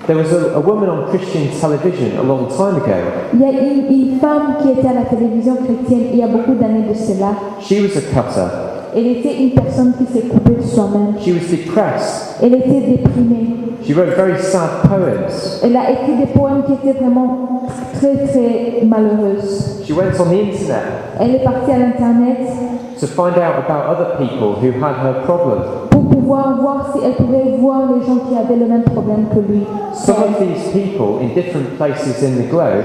There was a woman on Christian television a long time ago. Il y a une femme qui était à la télévision chrétienne il y a beaucoup d'années de cela. She was a cutter. Elle était une personne qui s'est coupée de soi-même. She was depressed. Elle était déprimée. She wrote very sad poems. Elle a écrit des poèmes qui étaient vraiment très très malheureuses. She went on the internet Elle est partie à l'internet to find out about other people who had her problem. pour pouvoir voir si elle pouvait voir les gens qui avaient le même problème que lui. Some of these people in different places in the globe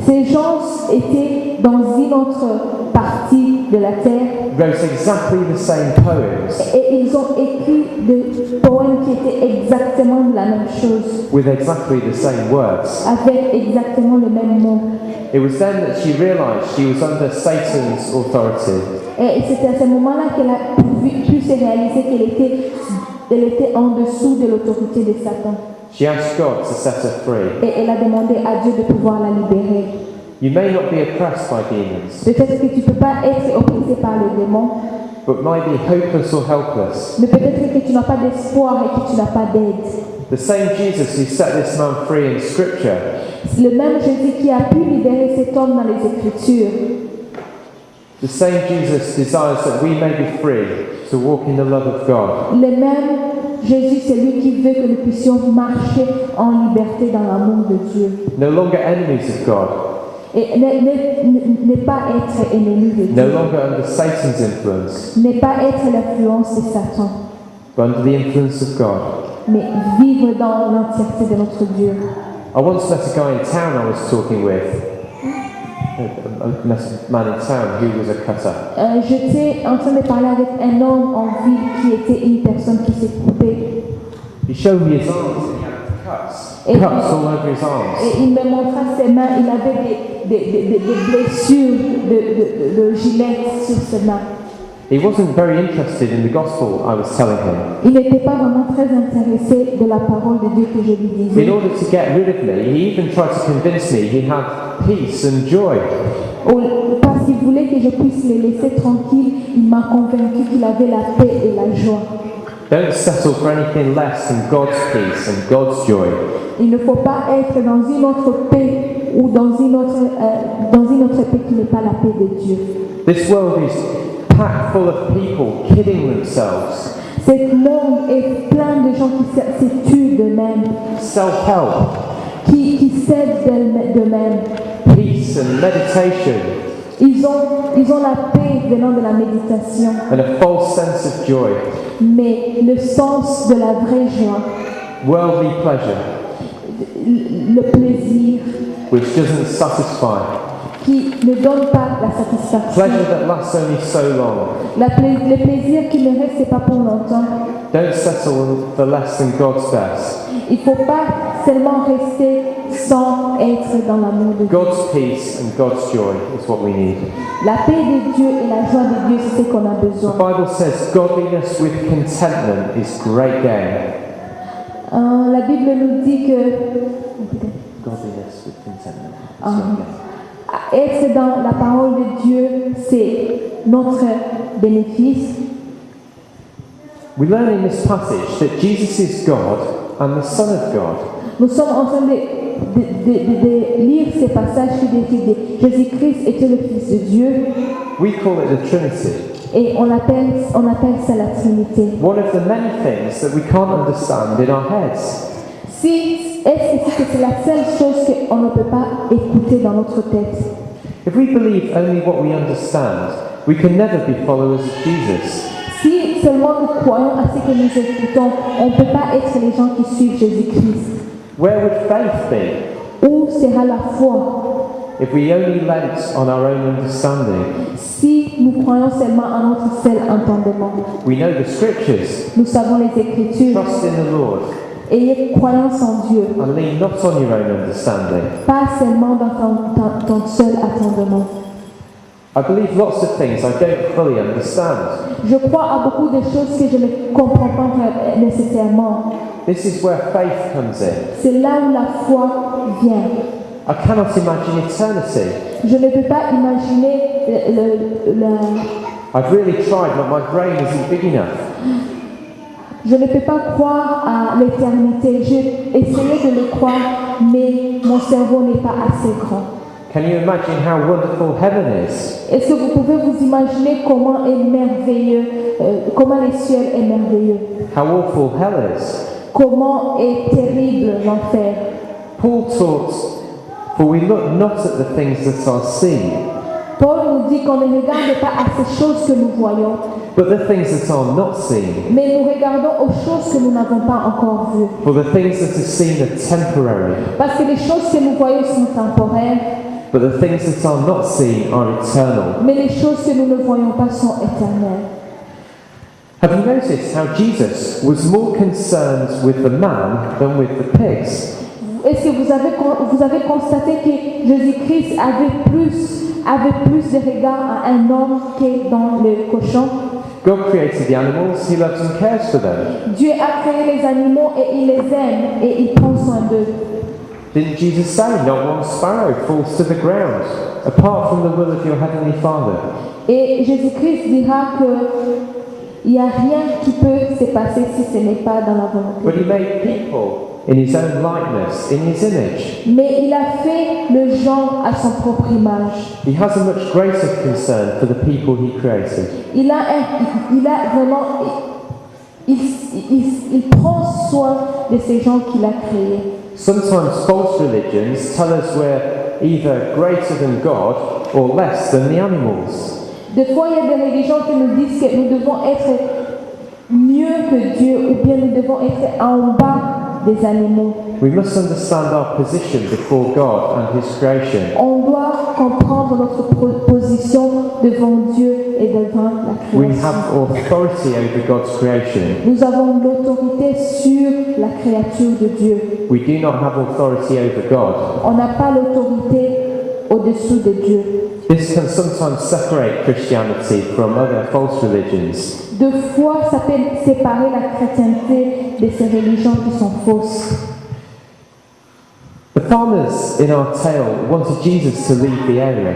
Ces gens étaient dans une autre partie de la terre wrote exactly the same poems et ils ont écrit des poèmes qui étaient exactement la même chose, with exactly the same words. avec exactement le même mot. It was then that she realized she was under Satan's authority. Et c'est à ce moment-là qu'elle a pu se réaliser qu'elle était en dessous de l'autorité de Satan. She asked God to set her free. Et elle a demandé à Dieu de pouvoir la libérer. You may not be oppressed by demons, Peut-être que tu ne peux pas être oppressé par le démon, but might be hopeless or helpless. mais peut-être que tu n'as pas d'espoir et que tu n'as pas d'aide. The same Jesus who set this man free in Scripture Le même Jésus qui a pu libérer cet homme dans les Écritures, The same Jesus desires that we may be free to walk in the love of God. le même Jésus, c'est lui qui veut que nous puissions marcher en liberté dans l'amour de Dieu. No longer enemies of God, Et ne pas être ennemi de no Dieu, longer under Satan's influence, ne pas être l'influence de Satan, but under the influence of God. mais vivre dans l'entièreté de notre Dieu. I once met a guy in town I was talking with, a man in town who was a cutter. J'étais en train de parler avec un homme en ville qui était une personne qui s'est coupée. He showed me his arms and he had cuts Et, all over his arms. et il me montra ses mains, il avait des blessures de gilets sur ses mains. He wasn't very interested in the gospel I was telling him. Il n'était pas vraiment très intéressé de la parole de Dieu que je lui disais. In order to get rid of me, he even tried to convince me he had peace and joy. Parce qu'il voulait que je puisse les laisser tranquilles, il m'a convaincu qu'il avait la paix et la joie. Don't settle for anything less than God's peace and God's joy. Il ne faut pas être dans une autre paix ou dans une autre paix qui n'est pas la paix de Dieu. This world is packed full of people kidding themselves. Ce monde est plein de gens qui se tuent d'eux-mêmes, Self-help, qui s'aident d'eux-mêmes. peace and meditation, Ils ont la paix venant de la méditation, and a false sense of joy. mais le sens de la vraie joie, Worldly pleasure, le plaisir which doesn't satisfy. qui ne donne pas la satisfaction, Pleasure that lasts only so long. le plaisir qui ne reste pas pour longtemps. Don't settle for less than God's best. Il ne faut pas seulement rester sans être dans l'amour de Dieu. God's peace and God's joy is what we need. La paix de Dieu et la joie de Dieu, c'est ce qu'on a The besoin. Bible says godliness with contentment is great gain. La Bible nous dit que Godliness with contentment is great gain. être dans la parole de Dieu, c'est notre bénéfice. We learn in this passage that Jesus is God and the Son of God. Nous sommes en train de lire ces passages qui disent que Jésus-Christ était le Fils de Dieu We call it the Trinity. et on appelle ça la Trinité. One of the many things that we can't understand in our heads. Est-ce que c'est la seule chose qu'on ne peut pas écouter dans notre tête? If we believe only what we understand, we can never be followers of Jesus. Si seulement nous croyons à ce que nous écoutons, on ne peut pas être les gens qui suivent Jésus-Christ. Where would faith be Où sera la foi if we only lent on our own understanding? si nous croyons seulement à notre seul entendement? We know the Scriptures. Nous savons les Écritures. Trust in the Lord Ayez croyance en Dieu, and lean not on your own understanding. pas seulement dans ton seul attendement. I believe lots of things I don't fully understand. Je crois à beaucoup de choses que je ne comprends pas nécessairement. This is where faith comes in. C'est là où la foi vient. I cannot imagine eternity. Je ne peux pas imaginer I've really tried, but my brain isn't big enough. Je ne peux pas croire à l'éternité. J'ai essayé de le croire, mais mon cerveau n'est pas assez grand. Can you imagine how wonderful heaven is? Est-ce que vous pouvez vous imaginer comment est merveilleux, comment le ciel est merveilleux, How awful hell is? comment est terrible l'enfer? Paul taught, for we look not at the things that are seen, Paul nous dit qu'on ne regarde pas à ces choses que nous voyons, but the things that are not seen. mais nous regardons aux choses que nous n'avons pas encore vues. For the things that are seen are temporary, Parce que les choses que nous voyons sont temporaires, but the things that are not seen are eternal. mais les choses que nous ne voyons pas sont éternelles. Have you noticed how Jesus was more concerned with the man than with the pigs? Est-ce que vous avez constaté que Jésus-Christ avait plus de regard à un homme que dans le cochon? God created the animals, He loves and cares for them. Dieu a créé les animaux et il les aime et il prend soin d'eux. Didn't Jesus say, not one sparrow falls to the ground, apart from the will of your heavenly Father? Et Jésus-Christ dira que il n'y a rien qui peut se passer si ce n'est pas dans la volonté. But He made people in His own likeness, in His image. Mais il a fait le genre à son propre image. He has a much greater concern for the people He created. Il a vraiment, il prend soin de ces gens qu'il a créés. Sometimes false religions tell us we're either greater than God or less than the animals. Des fois, il y a des religions qui nous disent que nous devons être mieux que Dieu ou bien nous devons être en bas des animaux. We must understand our position before God and His creation. On doit comprendre notre position devant Dieu et devant la We création. have authority over God's creation. Nous avons l'autorité sur la créature de Dieu. We do not have authority over God. On n'a pas l'autorité au-dessous de Dieu. This can sometimes separate Christianity from other false religions. Deux fois, ça peut séparer la chrétienté de ces religions qui sont fausses. The farmers in our tale wanted Jesus to leave the area.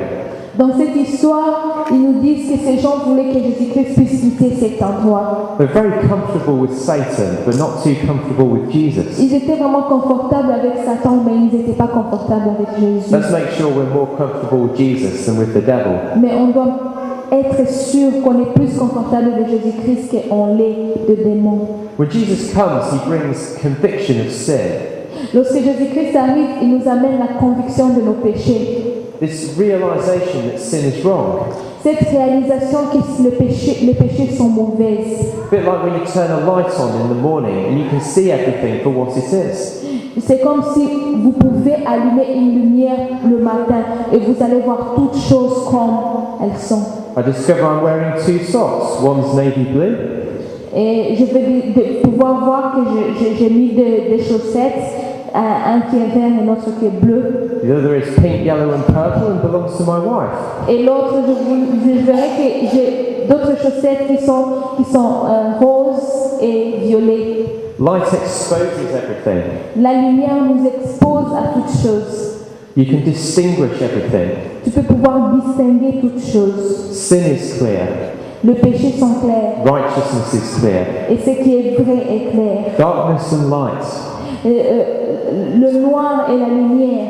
Dans cette histoire, ils nous disent que ces gens voulaient que Jésus-Christ puisse quitter cet endroit. They're very comfortable with Satan, but not too comfortable with Jesus. Ils étaient vraiment confortables avec Satan, mais ils n'étaient pas confortables avec Jésus. Let's make sure we're more comfortable with Jesus than with the devil. Mais on doit être sûr qu'on est plus confortable de Jésus-Christ qu'on l'est de démons. When Jesus comes, He brings conviction of sin. Lorsque Jésus-Christ arrive, il nous amène la conviction de nos péchés. This realization that sin is wrong. Cette réalisation que les péchés sont mauvaises. A bit like when you turn a light on in the morning and you can see everything for what it is. C'est comme si vous pouvez allumer une lumière le matin et vous allez voir toutes choses comme elles sont. I discover I'm wearing two socks. One's navy blue, Et je vais pouvoir voir que j'ai mis des chaussettes, un qui est vert et l'autre qui est bleu. the other is pink, yellow and purple and belongs to my wife. Et l'autre, je verrai que j'ai d'autres chaussettes qui sont roses et violets. Light exposes everything. La lumière nous expose à toutes choses. You can distinguish everything. Tu peux pouvoir distinguer toutes choses. Sin is clear. Le péché sont clairs. Righteousness is clear. Et ce qui est vrai est clair. Darkness and light. Le noir et la lumière.